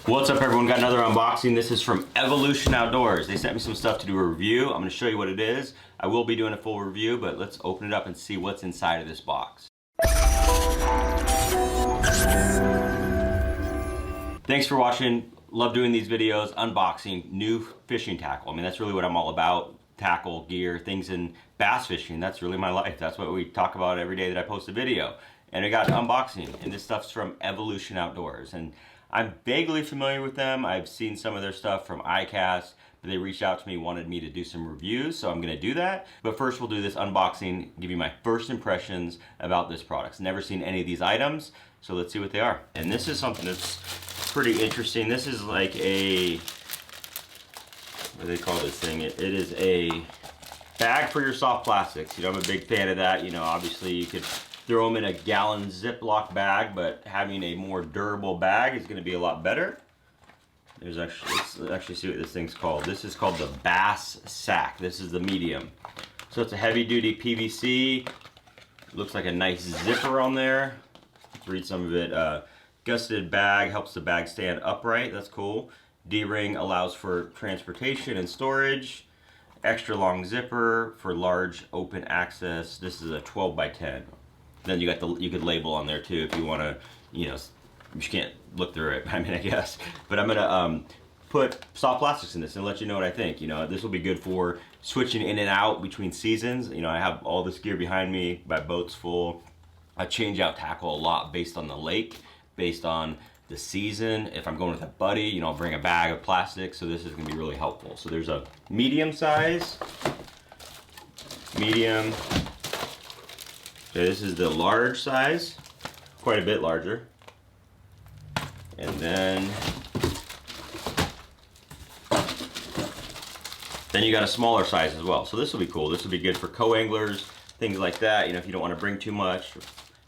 What's up everyone, got another unboxing. This is from Evolution Outdoors. They sent me some stuff to do a review. I'm gonna show you what it is. I will be doing a full review, but let's open it up and see what's inside of this box. Thanks for watching. Love doing these videos, unboxing new fishing tackle. I mean, that's really what I'm all about. Tackle, gear, things in bass fishing. That's really my life. That's what we talk about every day that I post a video. And I got unboxing, and this stuff's from Evolution Outdoors. And I'm vaguely familiar with them. I've seen some of their stuff from iCast, but they reached out to me, wanted me to do some reviews, so I'm gonna do that. But first we'll do this unboxing, give you my first impressions about this product. Never seen any of these items, so let's see what they are. And this is something that's pretty interesting. This is like a, what do they call this thing? It is a bag for your soft plastics. You know, I'm a big fan of that. You know, obviously you could throw them in a gallon Ziploc bag, but having a more durable bag is gonna be a lot better. There's actually, let's actually see what this thing's called. This is called the Bass Sack. This is the medium. So it's a heavy duty PVC. Looks like a nice zipper on there. Let's read some of it. Gusseted bag, helps the bag stand upright. That's cool. D-ring allows for transportation and storage. Extra long zipper for large open access. This is a 12 by 10. Then you got the, you could label on there too if you want to, you know, you can't look through it, I mean, I guess. But I'm gonna put soft plastics in this and let you know what I think. You know, this will be good for switching in and out between seasons. You know, I have all this gear behind me, my boat's full. I change out tackle a lot based on the lake, based on the season. If I'm going with a buddy, you know, I'll bring a bag of plastic, so this is gonna be really helpful. So there's a medium size, medium. Okay, this is the large size, quite a bit larger. And then you got a smaller size as well. So this will be cool. This will be good for co-anglers, things like that. You know, if you don't want to bring too much.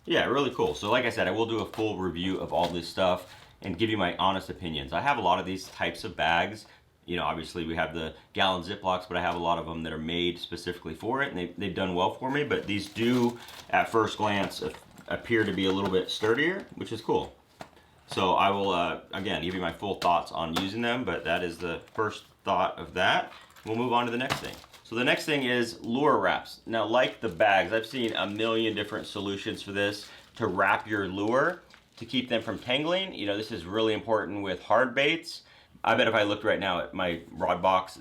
Yeah, really cool. So like I said, I will do a full review of all this stuff and give you my honest opinions. I have a lot of these types of bags. You know, obviously we have the gallon Ziplocs, but I have a lot of them that are made specifically for it, and they've done well for me, but these do, at first glance, appear to be a little bit sturdier, which is cool. So I will, again, give you my full thoughts on using them, but that is the first thought of that. We'll move on to the next thing. So the next thing is lure wraps. Now, like the bags, I've seen a million different solutions for this to wrap your lure to keep them from tangling. You know, this is really important with hard baits. I bet if I looked right now at my rod box,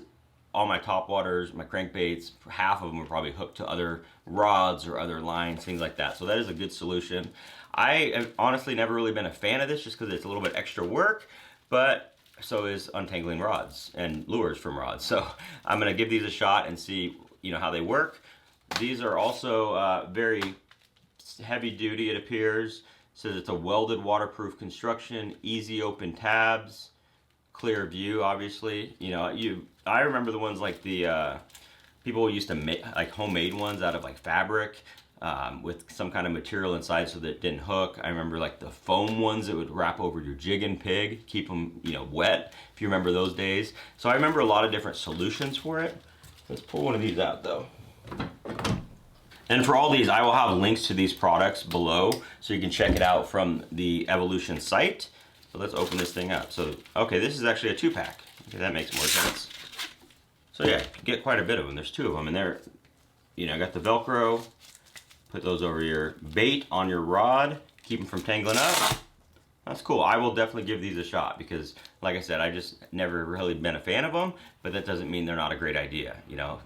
all my top waters, my crankbaits, half of them are probably hooked to other rods or other lines, things like that. So that is a good solution. I have honestly never really been a fan of this just because it's a little bit extra work, but so is untangling rods and lures from rods. So I'm gonna give these a shot and see, you know, how they work. These are also very heavy duty, it appears. It says it's a welded waterproof construction, easy open tabs, clear view, obviously. You know, I remember the ones like the people used to make like homemade ones out of like fabric with some kind of material inside so that it didn't hook. I remember like the foam ones that would wrap over your jig and pig, keep them, you know, wet, if you remember those days. So I remember a lot of different solutions for it. Let's pull one of these out though. And for all these, I will have links to these products below so you can check it out from the Evolution site. So let's open this thing up. So, okay, this is actually a 2-pack. Okay, that makes more sense. So yeah, you get quite a bit of them. There's 2 of them, and they're, you know, I got the Velcro. Put those over your bait on your rod, keep them from tangling up. That's cool. I will definitely give these a shot because, like I said, I just never really been a fan of them, but that doesn't mean they're not a great idea. You know,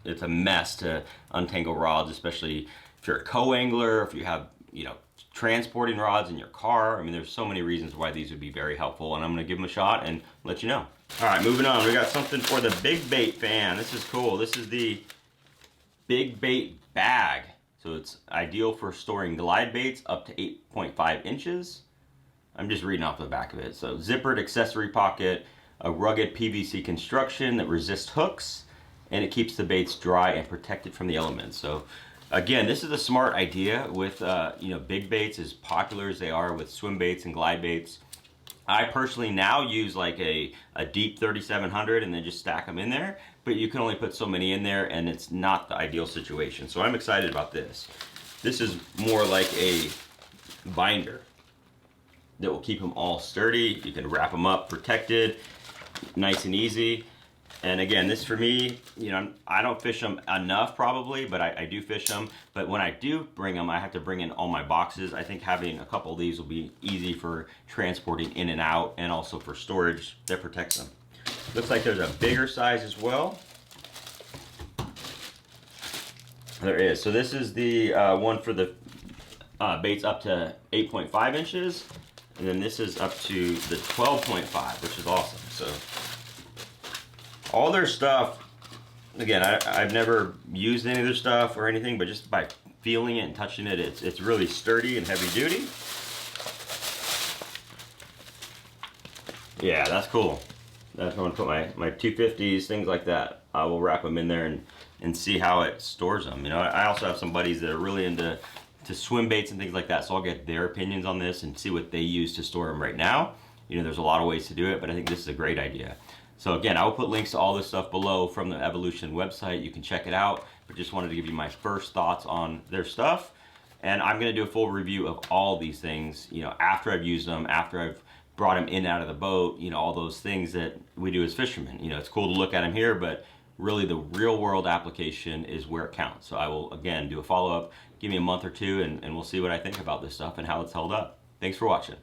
it's a mess to untangle rods, especially if you're a co-angler, if you have, you know, transporting rods in your car. I mean, there's so many reasons why these would be very helpful, and I'm gonna give them a shot and let you know. All right, moving on. We got something for the big bait fan. This is cool. This is the big bait bag. So it's ideal for storing glide baits up to 8.5 inches. I'm just reading off the back of it. So zippered accessory pocket, a rugged PVC construction that resists hooks, and it keeps the baits dry and protected from the elements. So again, this is a smart idea with, you know, big baits, as popular as they are with swim baits and glide baits. I personally now use like a deep 3700 and then just stack them in there, but you can only put so many in there and it's not the ideal situation. So I'm excited about this. This is more like a binder. that will keep them all sturdy. You can wrap them up protected, nice and easy. And again, this for me, you know, I don't fish them enough probably, but I do fish them. But when I do bring them, I have to bring in all my boxes. I think having a couple of these will be easy for transporting in and out, and also for storage that protects them. Looks like there's a bigger size as well. There is. So this is the one for the baits up to 8.5 inches. And then this is up to the 12.5, which is awesome. So all their stuff, again, I've never used any of their stuff or anything, but just by feeling it and touching it, it's really sturdy and heavy duty. Yeah, that's cool. That's where I'm gonna put my 250s, things like that. I will wrap them in there and see how it stores them. You know, I also have some buddies that are really into swim baits and things like that, so I'll get their opinions on this and see what they use to store them right now. You know, there's a lot of ways to do it, but I think this is a great idea. So again, I will put links to all this stuff below from the Evolution website. You can check it out, but just wanted to give you my first thoughts on their stuff. And I'm gonna do a full review of all these things, you know, after I've used them, after I've brought them in and out of the boat, you know, all those things that we do as fishermen. You know, it's cool to look at them here, but really the real world application is where it counts. So I will, again, do a follow-up, give me a month or two, and we'll see what I think about this stuff and how it's held up. Thanks for watching.